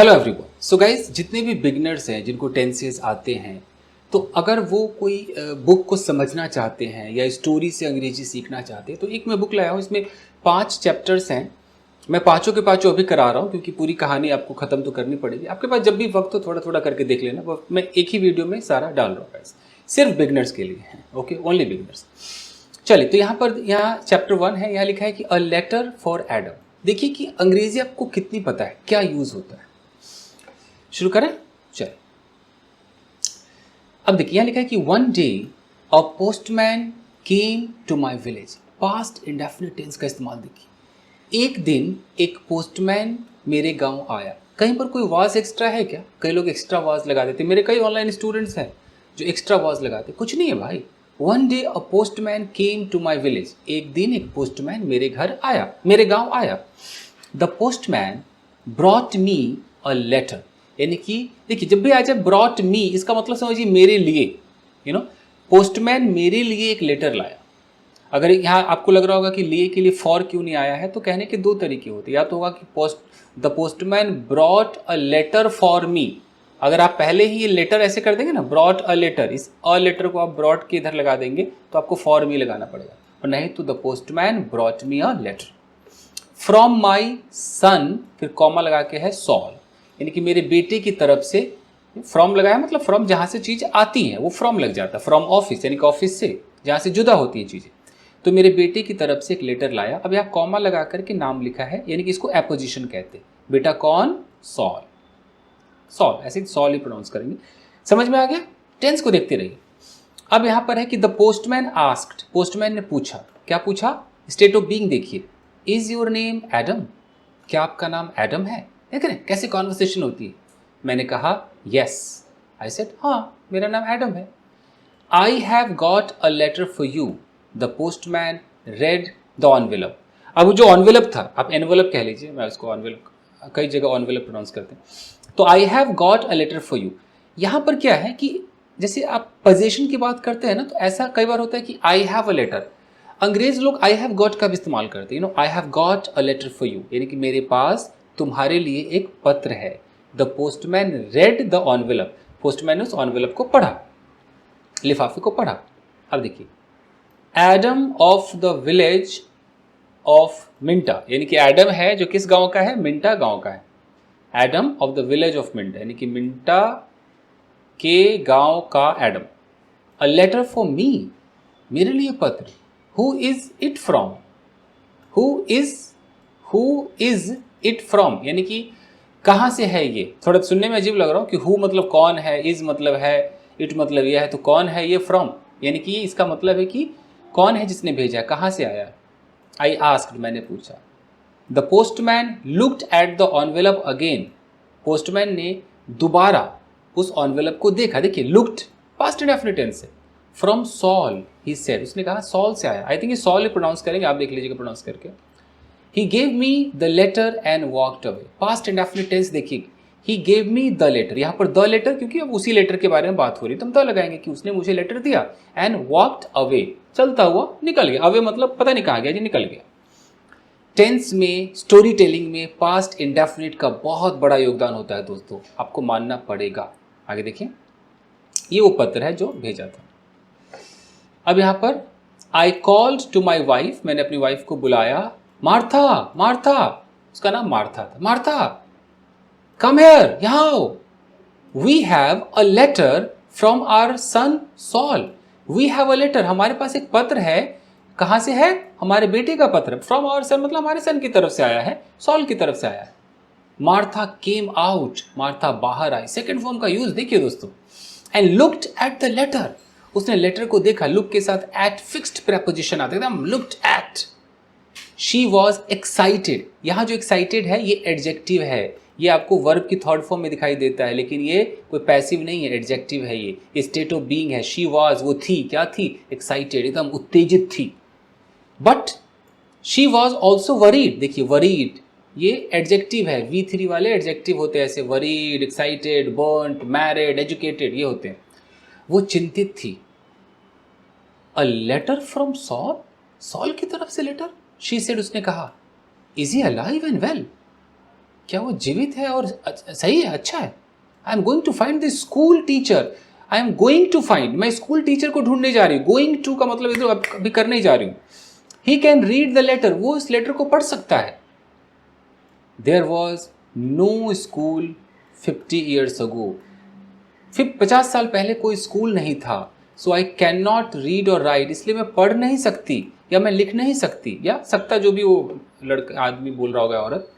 Hello everyone. So guys, जितने भी beginners हैं जिनको टेंसेस आते हैं, तो अगर वो कोई बुक को समझना चाहते हैं या स्टोरी से अंग्रेजी सीखना चाहते हैं, तो एक मैं बुक लाया हूँ। इसमें 5 चैप्टर्स हैं। मैं पाँचों के पाँचों अभी करा रहा हूँ क्योंकि पूरी कहानी आपको ख़त्म तो करनी पड़ेगी। आपके पास जब भी वक्त हो थोड़ा थोड़ा करके देख लेना। वो मैं एक ही वीडियो में सारा डाल रहा हूँ गाइस, सिर्फ बिगनर्स के लिए है। Okay, only beginners. चलिए, तो यहाँ चैप्टर 1 है। यहाँ लिखा है कि अ लेटर फॉर एडम। देखिए कि अंग्रेजी आपको कितनी पता है, क्या यूज़ होता है। शुरू करें, चलिए। अब देखिए यहाँ लिखा है कि one day a postman came to my village. Past indefinite tense का इस्तेमाल देखिए। एक दिन एक पोस्टमैन मेरे गांव आया। कहीं पर कोई वाज एक्स्ट्रा है क्या? कई लोग एक्स्ट्रा वाज लगा देते। मेरे कई ऑनलाइन स्टूडेंट्स हैं जो एक्स्ट्रा वाज लगाते। कुछ नहीं है भाई। One day a postman came to my village. एक दिन एक पोस्टमैन मेरे घर आया, मेरे गांव आया। The postman brought me a letter. यानी कि देखिए, जब भी आ जाए ब्रॉट मी, इसका मतलब समझिए मेरे लिए। पोस्टमैन मेरे लिए एक लेटर लाया। अगर यहाँ आपको लग रहा होगा कि लिए के लिए फॉर क्यों नहीं आया है, तो कहने के दो तरीके होते हैं। या तो होगा कि the postman brought a letter for me. अगर आप पहले ही ये लेटर ऐसे कर देंगे ना, ब्रॉट अ लेटर, इस अ लेटर को आप ब्रॉट के इधर लगा देंगे तो आपको फॉर मी लगाना पड़ेगा। और नहीं तो the postman brought me a letter from my son, फिर कॉमा लगा के है सॉल, यानी कि मेरे बेटे की तरफ से। फ्रॉम लगाया मतलब फ्रॉम जहाँ से चीज़ आती है वो फ्रॉम लग जाता है। फ्रॉम ऑफिस यानी कि ऑफिस से, जहाँ से जुदा होती हैं चीज़ें। तो मेरे बेटे की तरफ से एक लेटर लाया। अब यहाँ कॉमा लगा करके नाम लिखा है, यानी कि इसको एपोजिशन कहते हैं। बेटा कौन? सॉल। सॉल, ऐसे सॉल ही प्रोनाउंस करेंगे। समझ में आ गया? टेंस को देखते रहिए। अब यहाँ पर है कि द पोस्टमैन आस्क्ड। पोस्टमैन ने पूछा। क्या पूछा? स्टेट ऑफ बीइंग देखिए। Is your name Adam? क्या आपका नाम एडम है? देख रहे हैं कैसे कॉन्वर्सेशन होती है। मैंने कहा यस। आई सेड हाँ, मेरा नाम एडम है। I have got a letter for you. The postman read the envelope. अब जो एनवेलप था, आप एनवेलप कह लीजिए, मैं उसको एनवेलप, कई जगह एनवेलप प्रोनाउंस करते हैं। तो I have got a letter for you. यहाँ पर क्या है कि जैसे आप पोजीशन की बात करते हैं ना, तो ऐसा कई बार होता है कि आई हैव अ लेटर। अंग्रेज लोग आई हैव गॉट का भी इस्तेमाल करते हैं। I have got a letter for you, यानी कि मेरे पास तुम्हारे लिए एक पत्र है। The postman read the envelope. Postman ने उस एनवेलप को पढ़ा, लिफाफे को पढ़ा। अब देखिए, Adam of the village of Minta, यानी कि एडम है जो किस गांव का है? मिंटा गांव का है। Adam of the village of Minta, यानी कि मिंटा के गांव का Adam. A letter for me, मेरे लिए पत्र। Who is it from? Who is it from, यानी कि कहाँ से है ये? थोड़ा सुनने में अजीब लग रहा हो कि हु मतलब कौन है, इज मतलब है, इट मतलब यह है, तो कौन है ये? फ्रॉम, यानी कि इसका मतलब है कि कौन है जिसने भेजा, कहाँ से आया। आई आस्क्ड, मैंने पूछा। The postman looked at the envelope again. Postman ने दोबारा उस एनवेलप को देखा। देखिए, लुक्ड पास्ट इंडेफिनिट टेंस है। फ्रॉम सॉल ही सेड, उसने कहा सॉल से आया। आई थिंक ये सॉल ही प्रोनाउंस करेंगे, आप देख लीजिएगा प्रोनाउंस करके। He gave me the letter and walked away. Past indefinite tense देखिए, he gave me the letter. यहाँ पर द लेटर, क्योंकि अब उसी लेटर के बारे में बात हो रही है तो हम द लगाएंगे कि उसने मुझे लेटर दिया। एंड वॉकड अवे, चलता हुआ निकल गया। अवे मतलब पता नहीं कहाँ गया जी, निकल गया। टेंस में, स्टोरी टेलिंग में पास्ट इंडेफिनिट का बहुत बड़ा योगदान होता है दोस्तों, आपको मानना पड़ेगा। आगे देखिए, ये वो पत्र है जो भेजा था। अब यहाँ पर I called to my wife, मैंने अपनी वाइफ को बुलाया। मार्था, मार्था, उसका नाम मार्था था। मार्था, कम हेयर, यहाँ आओ। We have a letter from our son Saul. We have a letter, हमारे पास एक पत्र है। कहाँ से है? हमारे बेटे का पत्र। फ्रॉम आवर सन मतलब हमारे सन की तरफ से आया है, सॉल की तरफ से आया है। मार्था केम आउट, मार्था बाहर आई। सेकेंड फॉर्म का यूज देखिए दोस्तों। And looked at the letter, उसने लेटर को देखा। लुक के साथ एट फिक्स्ड प्रेपोजिशन आता है एकदम, looked at. She was excited, यहाँ जो एक्साइटेड है ये एडजेक्टिव है। ये आपको वर्ब की थर्ड फॉर्म में दिखाई देता है, लेकिन ये कोई पैसिव नहीं है, एडजेक्टिव है। ये स्टेट ऑफ बीइंग है। शी वॉज, वो थी, क्या थी? एक्साइटेड, एकदम उत्तेजित थी। But she was also worried, देखिए वरीड ये एडजेक्टिव है। V3 वाले एडजेक्टिव होते हैं ऐसे, worried, excited, burnt, married, educated, ये होते हैं। वो चिंतित थी। A letter from Saul, Saul की तरफ से लेटर? शी सेड, उसने कहा। Is he alive and well, क्या वो जीवित है और सही है, अच्छा है? I am going to find the school teacher, I am going to find, मैं स्कूल टीचर को ढूंढने जा रही हूँ। गोइंग टू का मतलब इधर अभी करने जा रही हूँ। He can read the letter, वो इस लेटर को पढ़ सकता है। There was no school 50 years ago, फिर 50 साल पहले कोई स्कूल नहीं था। सो आई कैन नॉट रीड और राइट, इसलिए मैं पढ़ नहीं सकती या मैं लिख नहीं सकती, या सकता जो भी वो लड़का आदमी बोल रहा होगा, औरत।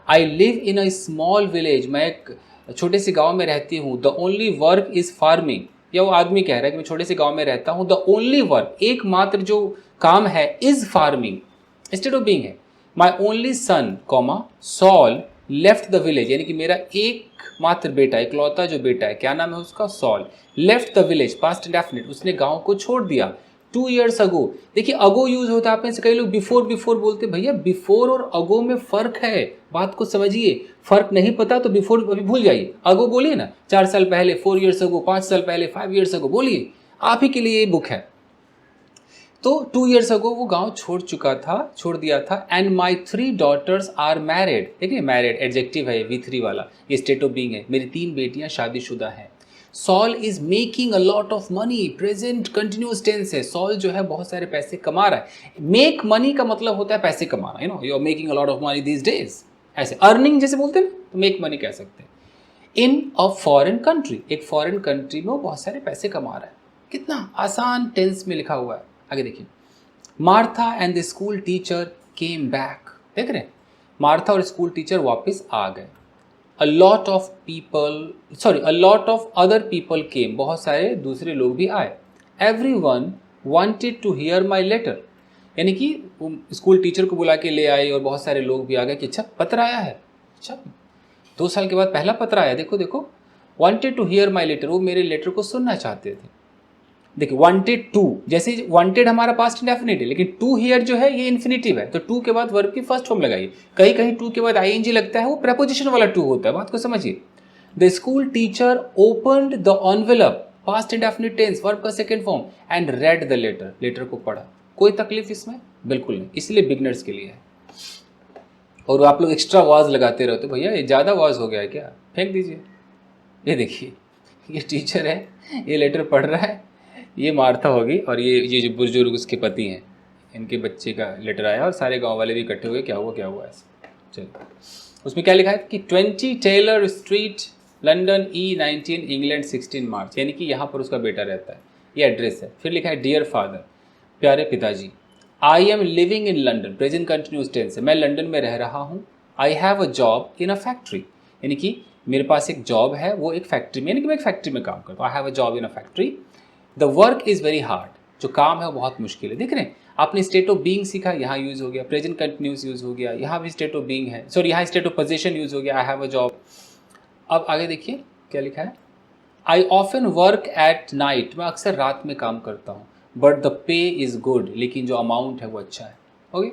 I live in a small village, मैं एक छोटे से गांव में रहती हूँ। The only work is farming, या वो आदमी कह रहा है कि मैं छोटे से गांव में रहता हूँ। द ओनली वर्क, एकमात्र जो काम है, is farming instead of being है। My only son comma Saul left the village, यानी कि मेरा एकमात्र बेटा, इकलौता जो बेटा है, क्या नाम है उसका, Saul, left the village, past indefinite, उसने गांव को छोड़ दिया। 2 years ago, देखिए अगो यूज होता है, आप में से कई लोग बिफोर बिफोर बोलते, भैया बिफोर और अगो में फर्क है, बात को समझिए। फर्क नहीं पता तो बिफोर अभी भूल जाइए, अगो बोलिए ना, 4 साल पहले, 4 years ago, 5 साल पहले, 5 years ago बोलिए, आप ही के लिए ये बुक है। तो 2 years ago वो गांव छोड़ दिया था। And my 3 daughters are married, देखिए मैरिड एडजेक्टिव है, V3 वाला, ये स्टेट ऑफ बीइंग है। मेरी 3 बेटियां शादीशुदा हैं। Saul is making a lot of money, present continuous tense है। सॉल जो है बहुत सारे पैसे कमा रहा है। मेक मनी का मतलब होता है पैसे कमाना, you are making a lot of money these days, ऐसे अर्निंग जैसे बोलते हैं ना, तो मेक मनी कह सकते हैं। इन अ फॉरेन कंट्री, एक फॉरेन कंट्री में वो बहुत सारे पैसे कमा रहा है। कितना आसान टेंस में लिखा हुआ है। आगे देखिए, Martha and the school teacher came back, देख रहे हैं, मार्था और स्कूल टीचर वापस आ गए। a lot of other people came, बहुत सारे दूसरे लोग भी आए। everyone wanted to hear my letter, यानी कि स्कूल टीचर को बुला के ले आए और बहुत सारे लोग भी आ गए कि अच्छा पत्र आया है, अच्छा 2 साल के बाद पहला पत्र आया, देखो देखो। wanted to hear my letter, वो मेरे लेटर को सुनना चाहते थे। देखिए wanted to, जैसे wanted हमारा पास्ट इंडेफिनिट है, लेकिन to here जो है ये इन्फिनिटिव है, तो to के बाद वर्ब की फर्स्ट फॉर्म लगाइए। कहीं कहीं to के बाद ing लगता है, वो प्रेपोजिशन वाला to होता है, बात को समझिए। The school teacher opened the envelope, past indefinite tense, verb का second form, and read the letter, letter को पढ़ा। कोई तकलीफ इसमें बिल्कुल नहीं, इसलिए बिगनर्स के लिए है। और आप लोग एक्स्ट्रा वाज लगाते रहते, भैया ये ज़्यादा वाज हो गया है क्या, फेंक दीजिए। ये देखिए, ये टीचर है, ये लेटर पढ़ रहा है, ये मार्था होगी, और ये जो बुजुर्ग उसके पति हैं, इनके बच्चे का लेटर आया और सारे गांव वाले भी इकट्ठे हुए, क्या हुआ ऐसा। चलिए, उसमें क्या लिखा है कि 20 Taylor street London E19 England 16 March, यानी कि यहाँ पर उसका बेटा रहता है, ये एड्रेस है। फिर लिखा है डियर फादर, प्यारे पिताजी। I am living in London, present continuous tense है, मैं लंदन में रह रहा हूँ। I have a job in a factory, यानी कि मेरे पास एक जॉब है, वो एक फैक्ट्री में, यानी कि मैं एक फैक्ट्री में काम करता हूँ। I have a job in a factory. The work is very hard, जो काम है वो बहुत मुश्किल है। देख रहे हैं, आपने स्टेट ऑफ बीइंग सीखा, यहाँ यूज़ हो गया, प्रेजेंट कंटिन्यूस यूज़ हो गया, यहाँ भी स्टेट ऑफ बीइंग है, सॉरी यहाँ स्टेट ऑफ पोजीशन यूज़ हो गया, आई हैव अ जॉब। अब आगे देखिए क्या लिखा है, I often work at night, मैं अक्सर रात में काम करता हूँ। But the pay is good, लेकिन जो अमाउंट है वो अच्छा है। ओके,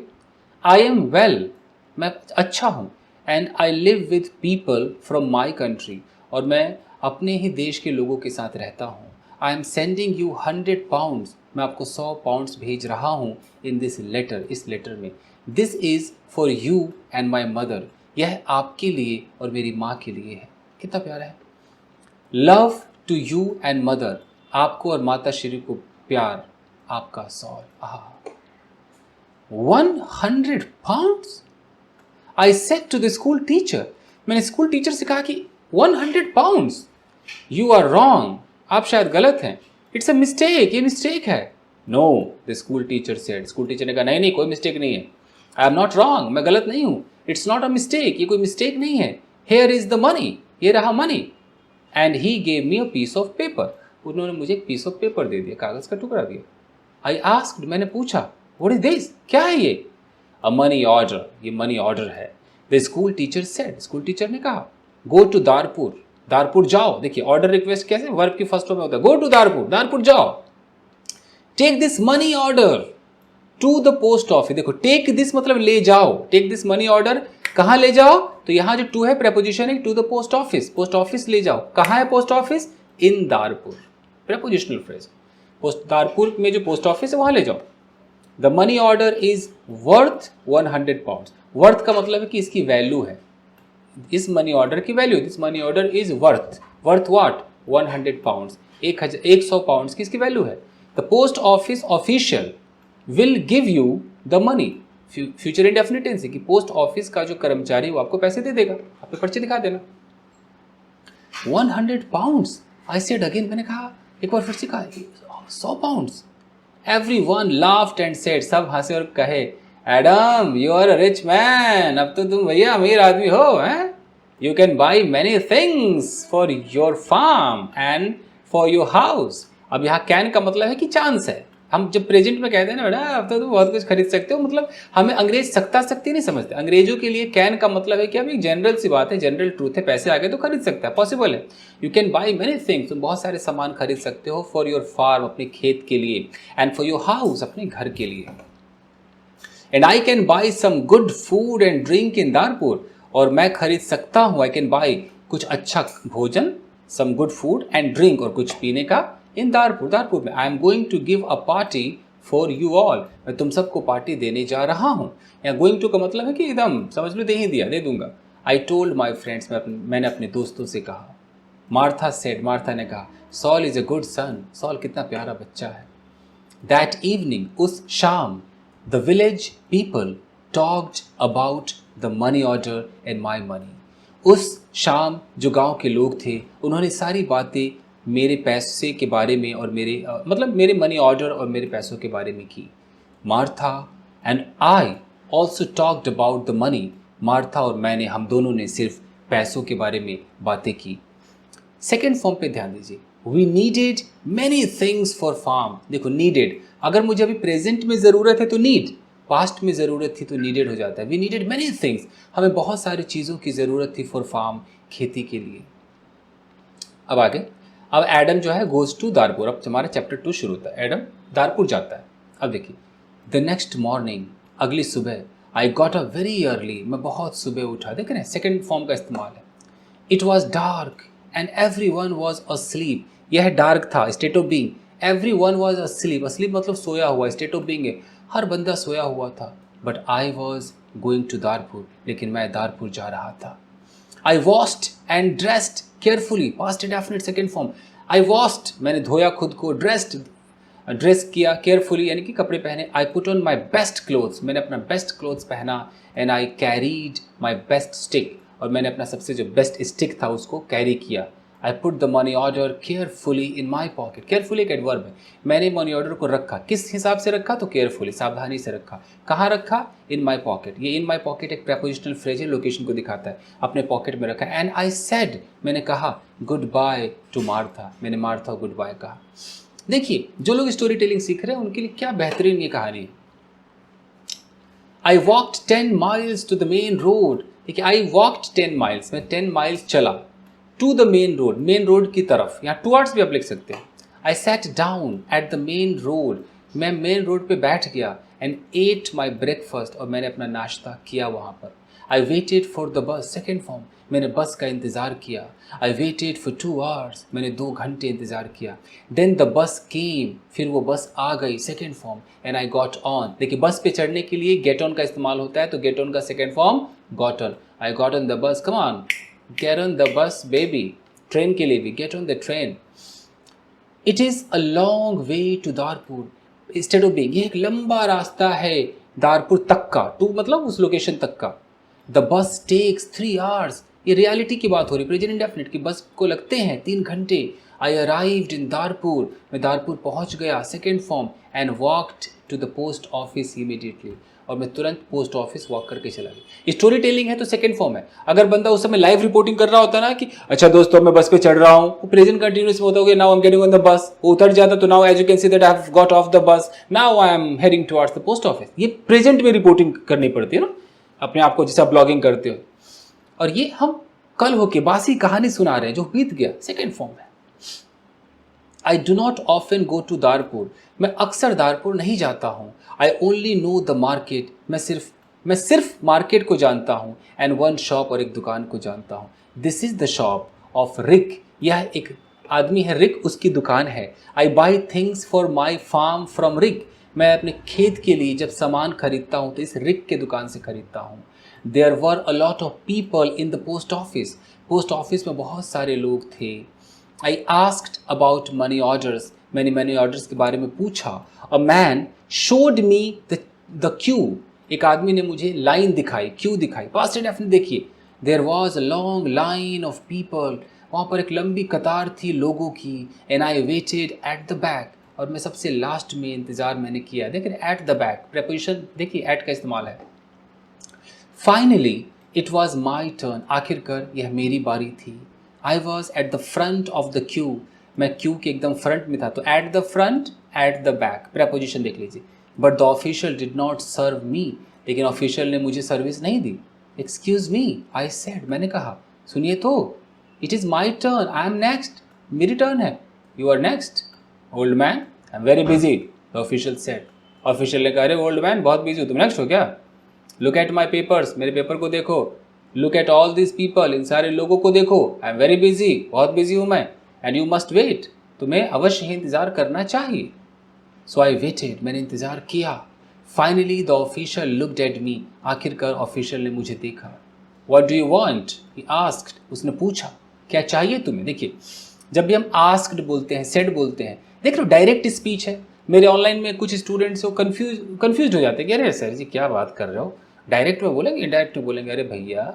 आई एम वेल, मैं अच्छा हूँ। And I live with people from my country, और मैं अपने ही देश के लोगों के साथ रहता हूँ। I am sending you 100 pounds, मैं आपको 100 पाउंड्स भेज रहा हूँ। इन दिस लेटर, इस लेटर में। This is for you and my mother, यह आपके लिए और मेरी माँ के लिए है। कितना प्यारा है। Love to you and mother, आपको और माता श्री को प्यार, आपका Saul. 100 pounds, I said to the school teacher, मैंने स्कूल टीचर से कहा कि 100 पाउंड्स। यू आर रॉन्ग, आप शायद गलत हैं। इट्स अ मिस्टेक, ये मिस्टेक है। No, the school teacher said, school teacher ने कहा नहीं कोई मिस्टेक नहीं है। आई एम नॉट रॉन्ग, मैं गलत नहीं हूँ। इट्स नॉट अ मिस्टेक, ये कोई मिस्टेक नहीं है। हेयर इज द मनी, ये रहा money. And he gave me a piece of paper, उन्होंने मुझे एक पीस ऑफ पेपर दे दिया, कागज़ का टुकड़ा दिया। आई आस्क्ड, मैंने पूछा, व्हाट इज दिस, क्या है ये? अ मनी ऑर्डर, ये मनी ऑर्डर है। The school teacher said, school teacher ने कहा, गो टू दारपुर, दारपुर जाओ। देखिए ऑर्डर रिक्वेस्ट कैसे, वर्ब की फर्स्ट फॉर्म में होता है, गो टू दारपुर, दारपुर जाओ। Take this money order to the post office, देखो टेक दिस मतलब ले जाओ, टेक दिस मनी ऑर्डर कहाँ ले जाओ, तो यहाँ जो टू है प्रेपोजिशन है, to the post office, post office ले जाओ। कहाँ है post office? In Darpur, prepositional phrase. Post Darpur में जो पोस्ट ऑफिस है वहां ले जाओ। The money order is worth 100 pounds, worth का मतलब है कि इसकी वैल्यू है, इस मनी ऑर्डर की value, this money order is worth what 100 pounds, 100 pounds की इसकी वैल्यू है। The post office official will give you the money, future indefinite tense है कि पोस्ट ऑफिस का जो कर्मचारी वो आपको पैसे दे देगा, आपको पर्ची दिखा देना। 100 पाउंड्स, आई सेड अगेन, मैंने कहा एक बार फिर से कहा 100 pounds. Everyone laughed and said, सब हंसे और कहे Adam you are a rich man, अब तो तुम भैया अमीर आदमी हो हैं। You can buy many things for your farm and for your house. अब यहाँ कैन का मतलब है कि चांस है। हम जब प्रेजेंट में कहते हैं ना बेटा अब तो तुम बहुत कुछ खरीद सकते हो, मतलब हमें अंग्रेज सख्ता सख्ती नहीं समझते। अंग्रेजों के लिए कैन का मतलब है कि अब एक जनरल सी बात है, जनरल ट्रूथ है, पैसे आ गए तो खरीद सकता है, पॉसिबल है। You can by many things, तुम बहुत सारे सामान खरीद सकते हो फॉर योर फार्म, अपने खेत के लिए, एंड फॉर योर हाउस, अपने घर के लिए। And I can buy some good food and drink in Darpur, और मैं खरीद सकता हूँ, आई कैन बाई कुछ अच्छा भोजन, some good food and drink, और कुछ पीने का, इन दारपुर, दारपुर में। I am going to give a party for you all, मैं तुम सबको पार्टी देने जा रहा हूँ। या गोइंग टू का मतलब है कि एकदम समझ लो दे ही दिया, दे दूंगा। आई टोल्ड माई फ्रेंड्स, मैंने अपने दोस्तों से कहा। मार्था सेड, मार्था ने कहा, Saul is a good son, Saul कितना प्यारा बच्चा है। दैट इवनिंग, उस शाम, the village people talked about the money order and my money. उस शाम जो गांव के लोग थे उन्होंने सारी बातें मेरे पैसे के बारे में और मतलब मेरे मनी ऑर्डर और मेरे पैसों के बारे में की। Martha and I also talked about the money, Martha और मैंने, हम दोनों ने सिर्फ पैसों के बारे में बातें की। सेकेंड फॉर्म पे ध्यान दीजिए, we needed many things for farm. देखो नीडेड, अगर मुझे अभी प्रेजेंट में ज़रूरत है तो नीड, पास्ट में ज़रूरत थी तो नीडेड हो जाता है। वी नीडेड मैनी थिंग्स, हमें बहुत सारी चीज़ों की ज़रूरत थी फॉर फार्म, खेती के लिए। अब आगे, अब एडम जो है गोज टू दारपुर, अब हमारा चैप्टर 2 शुरू होता है। एडम दारपुर जाता है। अब देखिए, द नेक्स्ट मॉर्निंग, अगली सुबह, I got a very early, मैं बहुत सुबह उठा। देख रहे हैं सेकेंड फॉर्म का इस्तेमाल है। It was dark and every one was asleep, यह डार्क था, state of being, every one was asleep, asleep मतलब सोया हुआ, स्टेट ऑफ बीइंग है, हर बंदा सोया हुआ था। But I was going to Darpur, लेकिन मैं दारपुर जा रहा था। I washed and dressed carefully, past indefinite second form. I washed, मैंने धोया खुद को, ड्रेस्ड, ड्रेस किया, केयरफुली यानी कि कपड़े पहने। I put on my best clothes, मैंने अपना बेस्ट क्लोथ्स पहना। And I carried my best stick, और मैंने अपना सबसे जो बेस्ट स्टिक था उसको कैरी किया। I put the money order carefully in my pocket, carefully एक एडवर्ब है, मैंने मनी ऑर्डर को रखा, किस हिसाब से रखा तो केयरफुली, सावधानी से रखा। कहाँ रखा? इन माई पॉकेट। ये इन माई पॉकेट एक प्रेपोजिशनल फ्रेज है, लोकेशन को दिखाता है, अपने पॉकेट में रखा। एंड आई सेड, मैंने कहा गुड बाय टू मार्था, मैंने मार्था गुड बाय कहा। देखिए, जो लोग स्टोरी टेलिंग सीख रहे हैं उनके लिए क्या बेहतरीन ये कहानी है। I walked 10 miles to the main road, देखिए आई वॉक्ड 10 माइल्स, मैं 10 माइल्स चला, टू द मेन रोड की तरफ, यहाँ टूवर्ड्स भी आप लिख सकते हैं। I sat down at the main road, मैं मेन रोड पे बैठ गया। एंड एट माई ब्रेकफास्ट, और मैंने अपना नाश्ता किया वहाँ पर। I waited for the bus, second form, मैंने बस का इंतज़ार किया। आई वेटेड फॉर 2 hours, मैंने 2 घंटे इंतज़ार किया। देन द बस केम, फिर वो बस आ गई, second form. And I got on, देखिए बस पे चढ़ने के लिए गेट ऑन का इस्तेमाल होता है, तो गेट ऑन का second form got on. I got on the bus, come on, get on the bus baby, train के लिए भी get on the train. It is a long way to Darpur, instead of being, ये एक लंबा रास्ता है दारपुर तक का, टू मतलब उस लोकेशन तक का। द बस टेक्स 3 hours, ये रियलिटी की बात हो रही, प्रेजेंट इंडेफिनिट की, बस को लगते हैं 3 घंटे। आई अराइव्ड इन दारपुर, मैं दारपुर पहुंच गया, second form. And walked to the post office immediately, और मैं तुरंत पोस्ट ऑफिस वॉक करके चला गया। स्टोरी टेलिंग है तो सेकंड फॉर्म है। अगर बंदा उस समय लाइव रिपोर्टिंग कर रहा होता ना कि अच्छा दोस्तों मैं बस पे चढ़ रहा हूँ, वो प्रेजेंट कंटिन्यूअस में होता होगा, now I am getting on the bus, वो उतर जाता तो now as you can see that I have got off the bus, now I am heading towards the post office. ये प्रेजेंट में रिपोर्टिंग करनी पड़ती है ना, अपने आप को, जैसे आप ब्लॉगिंग करते हो। और ये हम कल होके बासी कहानी सुना रहे हैं जो बीत गया, सेकेंड फॉर्म है। I do not often go to Darpur, मैं अक्सर दारपुर नहीं जाता हूँ। I only know the market, मैं सिर्फ मार्केट को जानता हूँ। एंड वन शॉप, और एक दुकान को जानता हूँ। This is the shop of Rick, यह एक आदमी है रिक, उसकी दुकान है। I buy things for my farm from Rick, मैं अपने खेत के लिए जब सामान खरीदता हूँ तो इस रिक के दुकान से खरीदता हूँ। There were a lot of people in the post office, post office में बहुत सारे लोग थे। I asked about money orders, मैंने मनी ऑर्डर्स के बारे में पूछा। A man showed me the queue, एक आदमी ने मुझे लाइन दिखाई, क्यू दिखाई। पास्ट इंडेफिनिट देखिए, there was a long line of people, वहाँ पर एक लंबी कतार थी लोगों की। And I waited at the back, और मैं सबसे लास्ट में इंतज़ार मैंने किया। देखिए एट द बैक, प्रेपोजिशन देखिए एट का इस्तेमाल है। Finally it was my turn, आखिरकार यह मेरी बारी थी। I was at the front of the queue, मैं क्यू के एकदम फ्रंट में था। तो at the front, at the back, preposition देख लीजिए। But the official did not serve me, लेकिन ऑफिशियल ने मुझे सर्विस नहीं दी। एक्सक्यूज मी, आई सेड, मैंने कहा, सुनिए तो, it is my turn, I am next, मेरी टर्न है। You are next old man, I am very busy, the official said. Official ने कहा, अरे ओल्ड मैन बहुत बिजी हो, तुम नेक्स्ट हो क्या? लुक एट माई पेपर्स, मेरे पेपर को देखो। Look at all this people, इन सारे लोगों को देखो। आई एम वेरी बिजी, बहुत बिजी हूँ मैं। एंड यू मस्ट वेट, तुम्हें अवश्य ही इंतज़ार करना चाहिए। सो आई वेटेड, मैंने इंतज़ार किया। Finally the official looked at me, आखिरकार ऑफिशियल ने मुझे देखा। What do you want, he asked, उसने पूछा, क्या चाहिए तुम्हें? देखिए जब भी हम आस्क्ड बोलते हैं, सेड बोलते हैं, देख लो डायरेक्ट स्पीच है। मेरे ऑनलाइन में कुछ स्टूडेंट्स हो कन्फ्यूज हो जाते हैं कि अरे सर जी क्या बात कर रहे हो, डायरेक्ट में बोलेंगे इनडायरेक्ट में बोलेंगे? अरे भैया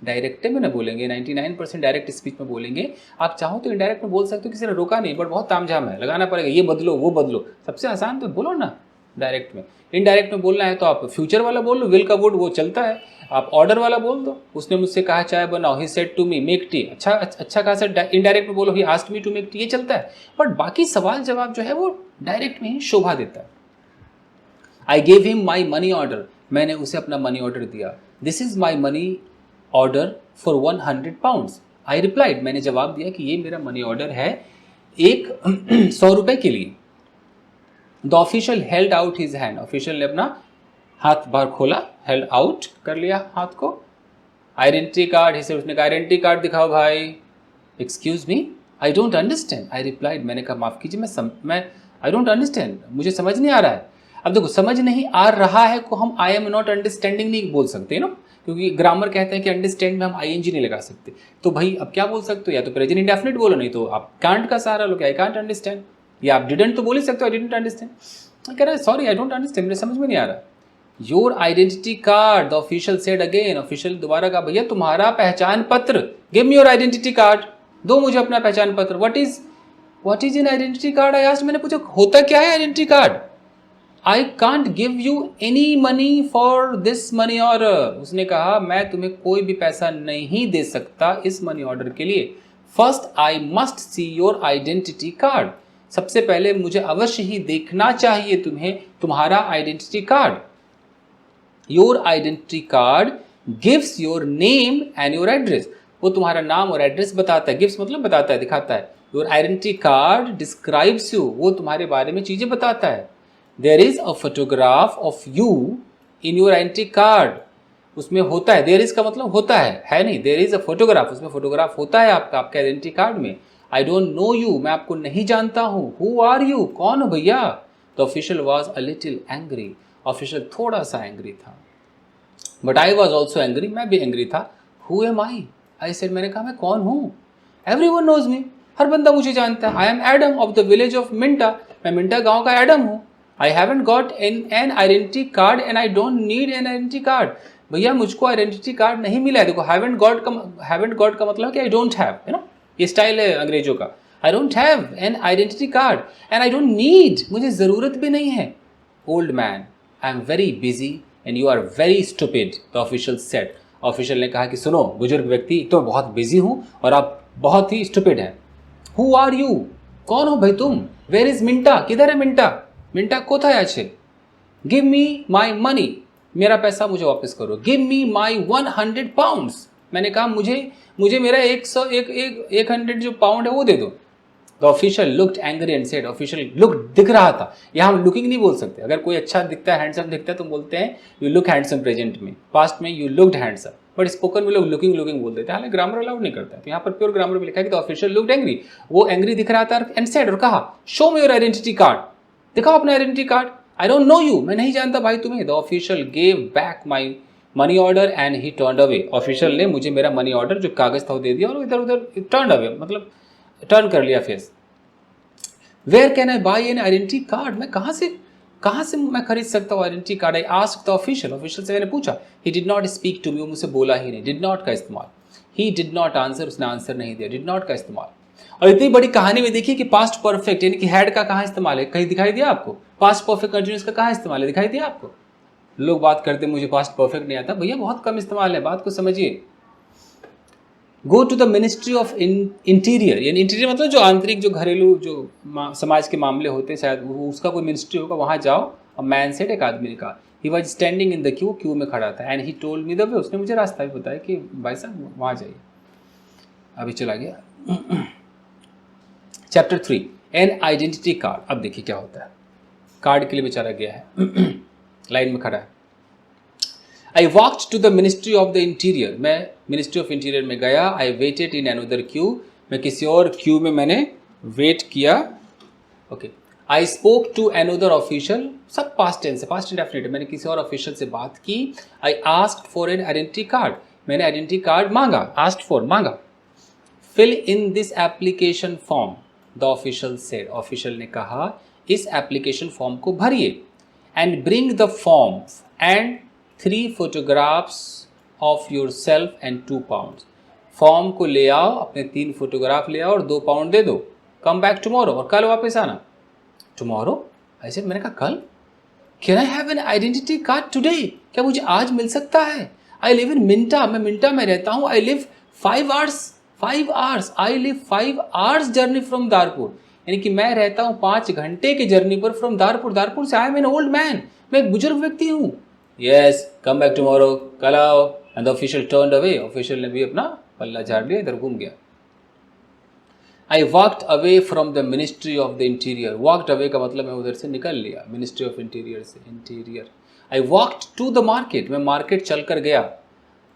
डायरेक्ट में ना बोलेंगे, 99% डायरेक्ट स्पीच में बोलेंगे। आप चाहो तो इनडायरेक्ट में बोल सकते हो, किसी ने रोका नहीं, बट बहुत तामझाम है, लगाना पड़ेगा, ये बदलो वो बदलो। सबसे आसान तो बोलो ना डायरेक्ट में। इनडायरेक्ट में बोलना है तो आप फ्यूचर वाला बोल लो, विल का वुड वो चलता है। आप ऑर्डर वाला बोल दो, उसने मुझसे कहा चाय बनाओ, he said to me make tea, अच्छा खासा इनडायरेक्ट में बोलो, he asked me to make tea, ये चलता है। बट बाकी सवाल जवाब जो है वो डायरेक्ट में ही शोभा देता है। आई gave him my money order, मैंने उसे अपना मनी ऑर्डर दिया। This is my money order for 100 pounds. I replied, मैंने जवाब दिया कि ये मेरा मनी ऑर्डर है एक 100 रुपए के लिए। The official held out his hand, official ने अपना हाथ बाहर खोला, हेल्ड आउट कर लिया हाथ को। आइडेंटिटी कार्ड, ही सेड, उसने कहा आइडेंटिटी कार्ड दिखाओ भाई। Excuse me, I don't understand, I replied, मैंने कहा माफ़ कीजिए, मैं आई डोंट अंडरस्टैंड, मुझे समझ नहीं आ रहा है। अब देखो समझ नहीं आ रहा है को हम आई एम नॉट अंडरस्टैंडिंग नहीं बोल सकते ना, क्योंकि ग्रामर कहते हैं कि अंडरस्टैंड में हम आईएनजी नहीं लगा सकते। तो भाई अब क्या बोल सकते हो, या तो प्रेजेंट इंडेफिनिट बोलो, नहीं तो आप कांट का सहारा लो, आई कांट अंडरस्टैंड, या आप डिडंट तो बोल ही सकते हो, आई डिडंट अंडरस्टैंड। कह रहा है सॉरी आई डोंट अंडरस्टैंड, मुझे समझ में नहीं आ रहा। Your identity card, the official said again, official दोबारा कहा, भैया तुम्हारा पहचान पत्र, give me your identity card, दो मुझे अपना पहचान पत्र। What is in identity card, I asked, मैंने पूछा होता क्या है identity card. I can't give you any money for this money order, उसने कहा मैं तुम्हें कोई भी पैसा नहीं दे सकता इस मनी ऑर्डर के लिए। First I must see your identity card, सबसे पहले मुझे अवश्य ही देखना चाहिए तुम्हें तुम्हारा identity card. Your identity card gives your name and your address, वो तुम्हारा नाम और एड्रेस बताता है। गिव्स मतलब बताता है, दिखाता है। Your identity card describes you, वो तुम्हारे बारे में चीजें बताता है। There is a photograph of you in your identity card, उसमें होता है, देयर इज का मतलब होता है नहीं, देयर इज अ फोटोग्राफ, उसमें फोटोग्राफ होता है आपका, आपके आइडेंटिटी कार्ड में। आई डोंट नो यू, मैं आपको नहीं जानता हूँ। हु आर यू, कौन हो भैया? The official was a little angry, official थोड़ा सा एंग्री था। But I was also angry, मैं भी एंग्री था। हु एम आई सेड, मैंने कहा मैं कौन हूँ? एवरीवन नोज मी, हर बंदा मुझे जानता है। I am Adam of the village of Minta, मैं मिंटा गांव का एडम हूँ। I haven't got an identity card and I don't need an identity card, भैया मुझको आइडेंटिटी कार्ड नहीं मिला है। देखो हैवंट गॉट का मतलब है कि आई डोंट हैव, है ना, ये स्टाइल है अंग्रेजों का। I don't have an identity card and I don't need, मुझे ज़रूरत भी नहीं है। Old man, I am very busy and you are very stupid, the official said, official ने कहा कि सुनो बुजुर्ग व्यक्ति, तो बहुत बिजी हूँ और आप बहुत ही स्टूपिड हैं। हु आर यू, कौन हो भाई तुम? वेयर इज मिंटा, किधर है मिंटा? मिंटा कोथाय आछे? गिव मी माई मनी, मेरा पैसा मुझे वापस करो। गिव मी माई 100 पाउंड्स, मैंने कहा मुझे मेरा 100 जो पाउंड है वो दे दो। The official looked angry and said, official look दिख रहा था, यहाँ हम लुकिंग नहीं बोल सकते। अगर कोई अच्छा दिखता है, हैंडसम दिखता है, तो बोलते हैं यू लुक हैंडसम प्रेजेंट में, पास्ट में you looked handsome, but spoken में लोग लुकिंग बोल देते हैं, हालांकि ग्रामर अलाउड नहीं करता है। तो यहाँ पर प्योर ग्रामर में लिखा है कि द ऑफिशियल लुक्ड एंग्री, वो एंग्री दिख रहा था एंड सेड, और कहा show me your identity card, दिखाओ अपना identity card. I don't no you, मैं नहीं जानता भाई तुम्हें। The official gave back my money order and he turned away. Official ने मुझे मेरा मनी ऑर्डर जो कागज था वो दे दिया और इधर उधर टर्न्ड अवे, मतलब टर्न कर लिया face. Where can I buy an identity card, मैं कहाँ से मैं खरीद सकता हूँ identity card? I asked the official, official से मैंने पूछा। He did not speak to me, वो मुझसे बोला ही नहीं। डिड नॉट का इस्तेमाल, ही डिड नॉट आंसर, उसने आंसर नहीं दिया। डिड नॉट का इस्तेमाल। और इतनी बड़ी कहानी में देखिए कि पास्ट परफेक्ट यानी कि हैड का कहाँ इस्तेमाल है, कहीं दिखाई दिया आपको? पास्ट परफेक्ट कंटिन्यूअस का कहाँ इस्तेमाल है, दिखाई दिया आपको? लोग बात करते मुझे पास्ट परफेक्ट नहीं आता, भैया बहुत कम इस्तेमाल है, बात को समझिए। Go to the ministry of interior, यानी इंटीरियर मतलब जो आंतरिक, जो घरेलू, जो समाज के मामले होते हैं, शायद उसका कोई मिनिस्ट्री होगा, वहाँ जाओ। अ मैन सेड, एक आदमी ने कहा। He was standing in the Q में खड़ा था। And he told me the वे, उसने मुझे रास्ता भी बताया कि भाई साहब वहाँ जाइए। अभी चला गया। Chapter 3, N identity card. अब देखिए क्या होता है। कार्ड के लिए बेचारा गया है, लाइन में खड़ा है। I walked to the ministry of the interior, मैं मिनिस्ट्री ऑफ इंटीरियर में गया। I waited in another queue, मैं किसी और क्यू में मैंने वेट किया। Okay. I spoke to another official, सब पास्ट टेंस है, पास्ट इंडेफिनिट। मैंने किसी और ऑफिशियल से बात की। I asked for an identity card, मैंने आइडेंटिटी कार्ड मांगा। आस्क्ड फॉर, मांगा। Fill in this application form, the official said, official ने कहा इस एप्लीकेशन फॉर्म को भरिए। And bring the form and 3 photographs of yourself and 2 pounds। Form को ले आओ, अपने 3 फोटोग्राफ ले आओ और 2 पाउंड दे दो। कम बैक टुमारो, और कल वापस आना। टुमारो, ऐसे मैंने कहा कल। Can I have an identity card today, क्या मुझे आज मिल सकता है? आई लिव इन मिंटा, मैं मिंटा में रहता हूँ। I live 5 hours, I live 5 hours journey from Darpur, यानी कि मैं रहता हूँ 5 घंटे की जर्नी पर फ्रॉम दारपुर। दारपुर से आई एम एन ओल्ड मैन, मैं एक बुजुर्ग व्यक्ति हूँ। Yes, come back tomorrow, कल आओ। And the official turned away, official ने भी अपना पल्ला झाड़ लिया, इधर घूम गया। I walked away from the ministry of the interior, walked away का मतलब मैं उधर से निकल लिया, मिनिस्ट्री ऑफ इंटीरियर से, interior. I walked to the market, मैं मार्केट चल कर गया।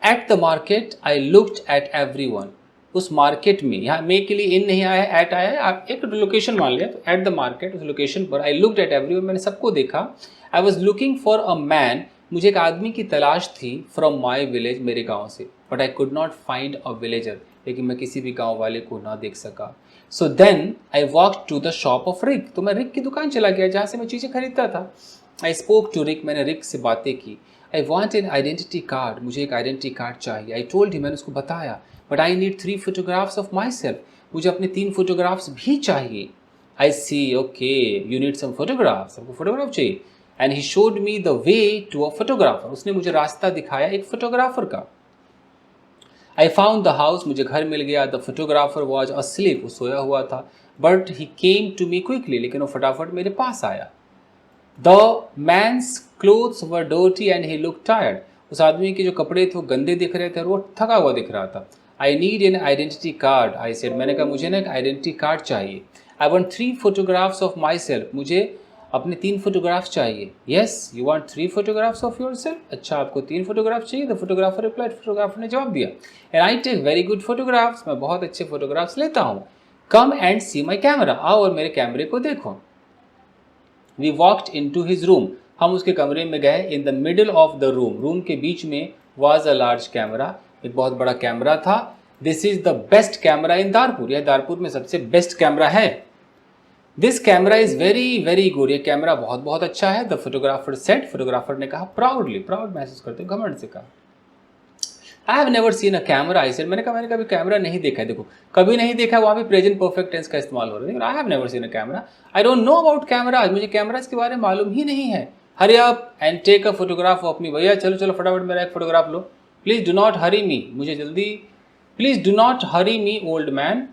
At the market, I looked at everyone, उस मार्केट में, यहाँ मे के लिए इन नहीं आया है, एट आया है, आप एक लोकेशन मान लिया, तो एट द मार्केट, उस लोकेशन पर। I looked at everyone, मैंने सबको देखा। I was looking for a man, मुझे एक आदमी की तलाश थी। फ्रॉम माई विलेज, मेरे गांव से। But I could not find a villager, लेकिन मैं किसी भी गांव वाले को ना देख सका। So then I walk to the shop of Rick, तो मैं रिक की दुकान चला गया जहाँ से मैं चीज़ें खरीदता था। आई स्पोक टू रिक, मैंने रिक से बातें की। I want an identity card, मुझे एक आइडेंटिटी कार्ड चाहिए। आई टोल्ड ही, मैंने उसको बताया। But I need 3 photographs of my सेल्फ, मुझे अपने 3 फोटोग्राफ्स भी चाहिए। I see, okay you need some photographs, आपको फोटोग्राफ चाहिए। And he showed me the way to a photographer, उसने मुझे रास्ता दिखाया एक फोटोग्राफर का। आई फाउंड द हाउस, मुझे घर मिल गया। द फोटोग्राफर वॉज अस्लीप, वो सोया हुआ था। But he came to me quickly, लेकिन वो फटाफट मेरे पास आया। The man's clothes were dirty and he look tired, उस आदमी के जो कपड़े थे वो गंदे दिख रहे थे और वो थका हुआ दिख रहा था। I need an identity card, I said, मैंने कहा मुझे ना एक आइडेंटिटी कार्ड चाहिए। I want 3 photographs of my सेल्फ, मुझे अपने 3 फोटोग्राफ चाहिए। Yes, you want 3 photographs of your self, अच्छा आपको 3 फोटोग्राफ चाहिए। द फोटोग्राफर रिप्लाइड, फोटोग्राफर ने जवाब दिया। And I take very good photographs, मैं बहुत अच्छे फोटोग्राफ्स लेता हूँ। Come and C my camera, आओ और मेरे कैमरे को देखो। We walked into his room, हम उसके कमरे में गए। In the middle of the room, room के बीच में वॉज अ लार्ज कैमरा, एक बहुत बड़ा कैमरा था। This is the best camera in Darpur, यह दारपुर में सबसे बेस्ट कैमरा है। This camera is very very good, ये कैमरा बहुत बहुत अच्छा है। द फोटोग्राफर सेड, फोटोग्राफर ने कहा प्राउडली, प्राउड महसूस करते घमंड से कहा। आई have never seen a camera, I said, मैंने कहा मैंने कभी कैमरा नहीं देखा है। देखो कभी नहीं देखा, वहाँ भी प्रेजेंट परफेक्ट टेंस का इस्तेमाल हो रहा है। I have never seen a camera, I don't know about cameras, मुझे कैमराज के बारे में मालूम ही नहीं है। Hurry up and take a photograph of me, भैया चलो चलो फटाफट मेरा एक फोटोग्राफ लो। Please do not hurry me, मुझे जल्दी, please do not hurry me old man,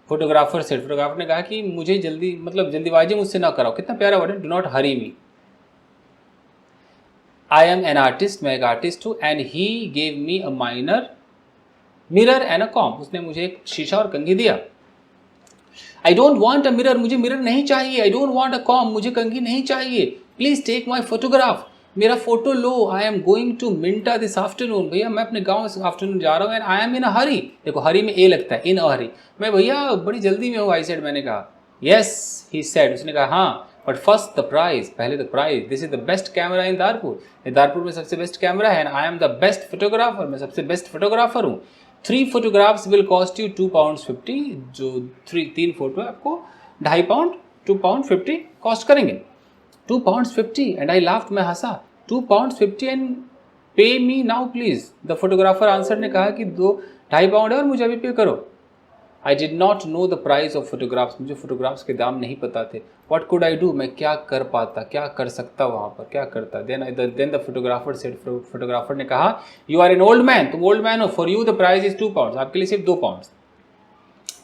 photographer said, photographer ने कहा कि मुझे जल्दी, मतलब जल्दीबाजी मुझसे ना कराओ। कितना प्यारा वर्ड है, do not hurry me. I am an artist, मैं एक आर्टिस्ट हूँ। And he gave me a minor mirror and a comb, उसने मुझे एक शीशा और कंघी दिया। I don't want a mirror, मुझे मिरर नहीं चाहिए। I don't want a comb, मुझे कंघी नहीं चाहिए। प्लीज टेक माई फोटोग्राफ, मेरा फोटो लो। I am going to Minta this afternoon, भैया मैं अपने गाँव इस आफ्टरनून जा रहा हूँ। एंड आई एम इन अ हरी, देखो हरी में ए लगता है, इन अ हरी, मैं भैया बड़ी जल्दी में हूँ। आई सेड, मैंने कहा। येस ही सेड, उसने कहा हाँ। बट फर्स्ट द प्राइज, पहले the price, this is the best camera in Darpur, ये दारपुर में सबसे बेस्ट कैमरा है, and I am the best photographer, मैं सबसे बेस्ट फोटोग्राफर हूँ। 3 फोटोग्राफ्स विल कॉस्ट यू £2.50, जो 3 फोटो आपको £2.50 £2.50 कॉस्ट करेंगे। £2.50 एंड आई लाफ्ड, मैं हंसा। £2.50 एंड पे me now please, the photographer answer ने कहा कि £2.50 है और मुझे अभी पे करो। आई did not know the price of photographs, मुझे फोटोग्राफ्स के दाम नहीं पता थे। वट कुड आई डू, मैं क्या कर पाता, क्या कर सकता वहाँ पर, क्या करता। Then the photographer said, photographer ने कहा you are an old man, तुम ओल्ड मैन हो, for you the price is £2, आपके लिए सिर्फ £2।